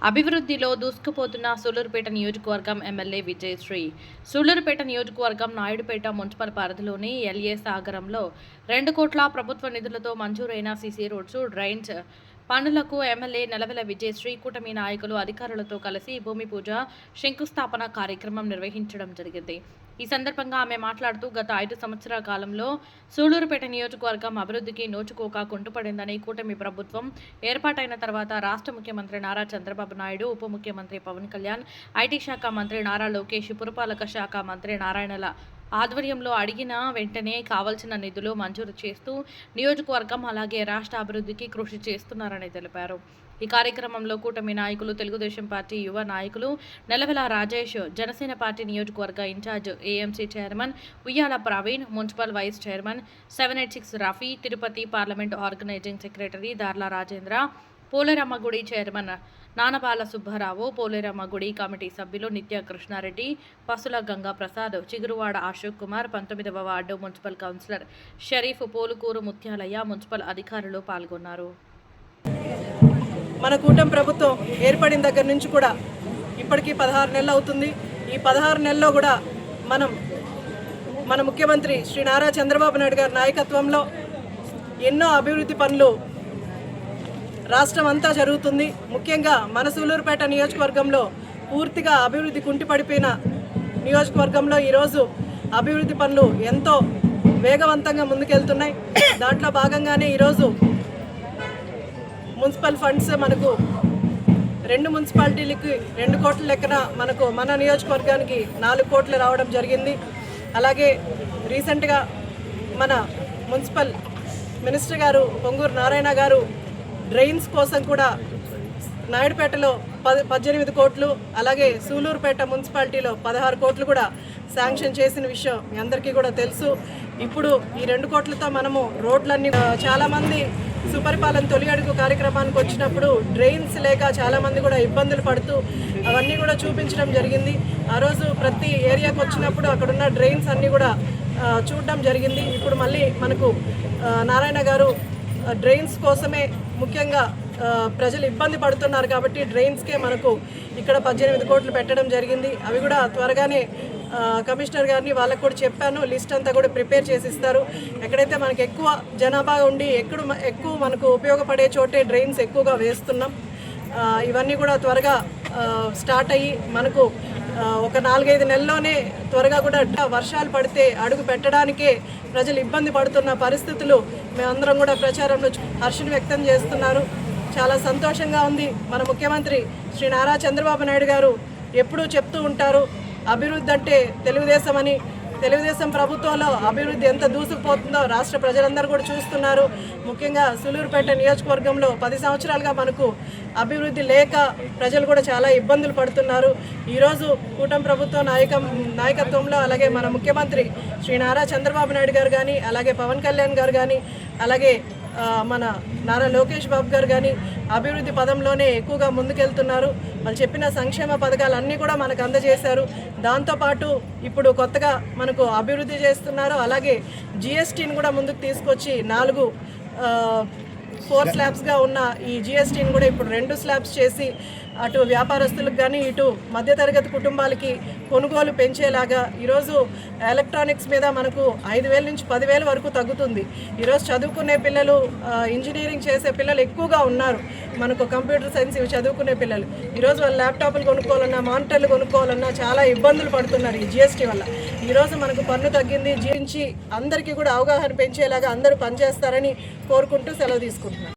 అభివృద్ధిలో దూసుకుపోతున్న సూళ్లూరుపేట నియోజకవర్గం ఎమ్మెల్యే విజయశ్రీ. సూళ్లూరుపేట నియోజకవర్గం నాయుడుపేట మున్సిపల్ పరిధిలోని ఎల్ఏ సాగరంలో 2 కోట్ల ప్రభుత్వ నిధులతో మంజూరైన సీసీ రోడ్స్, డ్రైన్స్ పనులకు ఎమ్మెల్యే నెలవెల విజయశ్రీ కూటమి నాయకులు అధికారులతో కలిసి భూమి పూజ, శంకుస్థాపన కార్యక్రమం నిర్వహించడం జరిగింది. ఈ సందర్భంగా ఆమె మాట్లాడుతూ గత 5 సంవత్సరాల కాలంలో సూళ్లూరుపేట నియోజకవర్గం అభివృద్ధికి నోచుకోక కుంటుపడిందని, కూటమి ప్రభుత్వం ఏర్పాటైన తర్వాత రాష్ట్ర ముఖ్యమంత్రి నారా చంద్రబాబు నాయుడు, ఉప ముఖ్యమంత్రి పవన్ కళ్యాణ్, ఐటీ శాఖ మంత్రి నారా లోకేష్, పురపాలక శాఖ మంత్రి నారాయణల ఆధ్వర్యంలో అడిగిన వెంటనే కావాల్సిన నిధులు మంజూరు చేస్తూ నియోజకవర్గం అలాగే రాష్ట్ర అభివృద్ధికి కృషి చేస్తున్నారని తెలిపారు. ఈ కార్యక్రమంలో కూటమి నాయకులు, తెలుగుదేశం పార్టీ యువ నాయకులు నెలవెల రాజేష్, జనసేన పార్టీ నియోజకవర్గ incharge AMC chairman Uyyala Praveen, municipal vice chairman 786 Rafi, Tirupati parliament organizing secretary Darla Rajendra, Poleramma గుడి చైర్మన్ నానబాల సుబ్బారావు, పోలేరమ్మ గుడి కమిటీ సభ్యులు నిత్య కృష్ణారెడ్డి, పసుల గంగా ప్రసాద్, చిగురువాడ అశోక్ కుమార్, 19వ ward municipal councillor Sharif, Polukuru Mutyalaiah, municipal అధికారులు పాల్గొన్నారు. మన కూటమి ప్రభుత్వం ఏర్పడిన దగ్గర నుంచి కూడా ఇప్పటికీ 16 నెలలు అవుతుంది. ఈ 16 నెలల్లో కూడా మన ముఖ్యమంత్రి శ్రీ నారా చంద్రబాబు నాయుడు గారి నాయకత్వంలో ఎన్నో అభివృద్ధి పనులు రాష్ట్రం అంతా జరుగుతుంది. ముఖ్యంగా మన సూళ్లూరుపేట నియోజకవర్గంలో పూర్తిగా అభివృద్ధి కుంటిపడిపోయిన నియోజకవర్గంలో ఈరోజు అభివృద్ధి పనులు ఎంతో వేగవంతంగా ముందుకెళ్తున్నాయి. దాంట్లో భాగంగానే ఈరోజు మున్సిపల్ ఫండ్స్ మనకు 2 మున్సిపాలిటీలకి 2 కోట్ల లెక్కన మన నియోజకవర్గానికి 4 కోట్లు రావడం జరిగింది. అలాగే రీసెంట్గా మన మున్సిపల్ మినిస్టర్ గారు పొంగూరు నారాయణ గారు డ్రైన్స్ కోసం కూడా నాయుడుపేటలో 18 కోట్లు, అలాగే సూళ్లూరుపేట మున్సిపాలిటీలో 16 కోట్లు కూడా శాంక్షన్ చేసిన విషయం మీ అందరికీ కూడా తెలుసు. ఇప్పుడు ఈ 2 కోట్లతో మనము రోడ్లన్నీ చాలామంది సుపరిపాలన తొలి అడుగు కార్యక్రమానికి వచ్చినప్పుడు డ్రైన్స్ లేక చాలామంది కూడా ఇబ్బందులు పడుతూ అవన్నీ కూడా చూపించడం జరిగింది. ఆ రోజు ప్రతి ఏరియాకి వచ్చినప్పుడు అక్కడున్న డ్రైన్స్ అన్నీ కూడా చూడడం జరిగింది. ఇప్పుడు మళ్ళీ మనకు నారాయణ గారు డ్రైన్స్ కోసమే ముఖ్యంగా ప్రజలు ఇబ్బంది పడుతున్నారు కాబట్టి డ్రైన్స్కే మనకు ఇక్కడ 18 కోట్లు పెట్టడం జరిగింది. అవి కూడా త్వరగానే కమిషనర్ గారిని వాళ్ళకు కూడా చెప్పాను, లిస్ట్ అంతా కూడా ప్రిపేర్ చేసి ఇస్తారు. ఎక్కడైతే మనకు ఎక్కువ జనాభా ఉండి ఎక్కువ మనకు ఉపయోగపడే చోటే డ్రైన్స్ ఎక్కువగా వేస్తున్నాం. ఇవన్నీ కూడా త్వరగా స్టార్ట్ అయ్యి మనకు ఒక 4-5 నెలల్లోనే త్వరగా కూడా వర్షాలు పడితే అడుగు పెట్టడానికే ప్రజలు ఇబ్బంది పడుతున్న పరిస్థితులు మేమందరం కూడా ప్రచారంలో హర్షం వ్యక్తం చేస్తున్నారు. చాలా సంతోషంగా ఉంది. మన ముఖ్యమంత్రి శ్రీ నారా చంద్రబాబు నాయుడు గారు ఎప్పుడూ చెప్తూ ఉంటారు, అభివృద్ధి అంటే తెలుగుదేశం అని. తెలుగుదేశం ప్రభుత్వంలో అభివృద్ధి ఎంత దూసుకుపోతుందో రాష్ట్ర ప్రజలందరూ కూడా చూస్తున్నారు. ముఖ్యంగా సూళ్లూరుపేట నియోజకవర్గంలో 10 సంవత్సరాలుగా మనకు అభివృద్ధి లేక ప్రజలు కూడా చాలా ఇబ్బందులు పడుతున్నారు. ఈరోజు కూటమి ప్రభుత్వ నాయకత్వంలో అలాగే మన ముఖ్యమంత్రి శ్రీ నారా చంద్రబాబు నాయుడు గారు కానీ, అలాగే పవన్ కళ్యాణ్ గారు కానీ, అలాగే మన నారా లోకేష్ బాబు గారు కానీ అభివృద్ధి పదంలోనే ఎక్కువగా ముందుకెళ్తున్నారు. వాళ్ళు చెప్పిన సంక్షేమ పథకాలన్నీ కూడా మనకు అందజేశారు. దాంతోపాటు ఇప్పుడు కొత్తగా మనకు అభివృద్ధి చేస్తున్నారు. అలాగే జిఎస్టీని కూడా ముందుకు తీసుకొచ్చి 4 స్లాబ్స్గా ఉన్న ఈ జిఎస్టీని కూడా ఇప్పుడు 2 స్లాబ్స్ చేసి అటు వ్యాపారస్తులకు కానీ ఇటు మధ్యతరగతి కుటుంబాలకి కొనుగోలు పెంచేలాగా ఈరోజు ఎలక్ట్రానిక్స్ మీద మనకు 5,000 నుంచి 10,000 వరకు తగ్గుతుంది. ఈరోజు చదువుకునే పిల్లలు, ఇంజనీరింగ్ చేసే పిల్లలు ఎక్కువగా ఉన్నారు. మనకు కంప్యూటర్ సైన్స్ ఇవి చదువుకునే పిల్లలు ఈరోజు వాళ్ళు ల్యాప్టాప్లు కొనుక్కోవాలన్నా, మానిటర్లు కొనుక్కోవాలన్నా చాలా ఇబ్బందులు పడుతున్నారు ఈ జిఎస్టీ వల్ల. ఈరోజు మనకు పన్ను తగ్గింది. జీవించి అందరికీ కూడా అవగాహన పెంచేలాగా అందరూ పనిచేస్తారని కోరుకుంటూ సెలవు తీసుకుంటున్నాను.